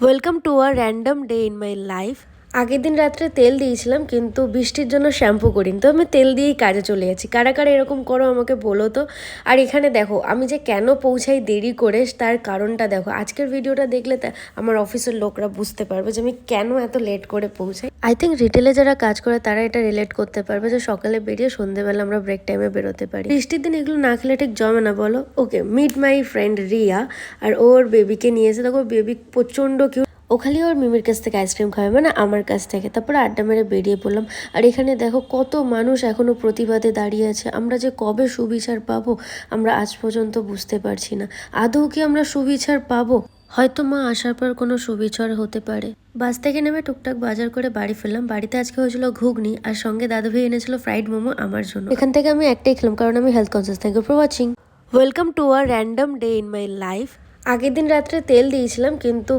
Welcome to a random day in my life. আগের দিন রাত্রে তেল দিয়েছিলাম কিন্তু বৃষ্টির জন্য শ্যাম্পু করিনি, তো আমি তেল দিয়েই কাজে চলে যাচ্ছি। কারা কারা এরকম করো আমাকে বলো তো। আর এখানে দেখো আমি যে কেন পৌঁছাই দেরি করে, তার কারণটা দেখো। আজকের ভিডিওটা দেখলে আমার অফিসের লোকরা বুঝতে পারবে যে আমি কেন এত লেট করে পৌঁছাই। আই থিঙ্ক রিটেলে যারা কাজ করে তারা এটা রিলেট করতে পারবে যে সকালে বেরিয়ে সন্ধ্যেবেলা আমরা ব্রেক টাইমে বেরোতে পারি। বৃষ্টির দিন এগুলো না খেলে ঠিক জমে না, বলো। ওকে, মিট মাই ফ্রেন্ড রিয়া। আর ওর বেবিকে নিয়েছে, দেখো বেবি প্রচণ্ড কিউট। ও খালি ওর মিমির কাছ থেকে আইসক্রিম খাবে, মানে আমার কাছ থেকে। তারপরে আড্ডা মেরে বেরিয়ে পড়লাম। আর এখানে দেখো কত মানুষ এখনো প্রতিবাদে দাঁড়িয়ে আছে। আমরা যে কবে সুবিচার পাবো আমরা আজ পর্যন্ত বুঝতে পারছি না। আদৌ কি আমরা সুবিচার পাবো? হয়তো মা আসার পর কোনো সুবিচার হতে পারে। বাস থেকে নেমে টুকটাক বাজার করে বাড়ি ফিরলাম। বাড়িতে আজকে হয়েছিল ঘুগনি, আর সঙ্গে দাদু ভাই এনেছিল ফ্রাইড মোমো আমার জন্য। এখান থেকে আমি একটাই খেলাম কারণ আমি health conscious. Thank you for watching. Welcome to a random day in my life. আগের দিন রাত্রে তেল দিয়েছিলাম কিন্তু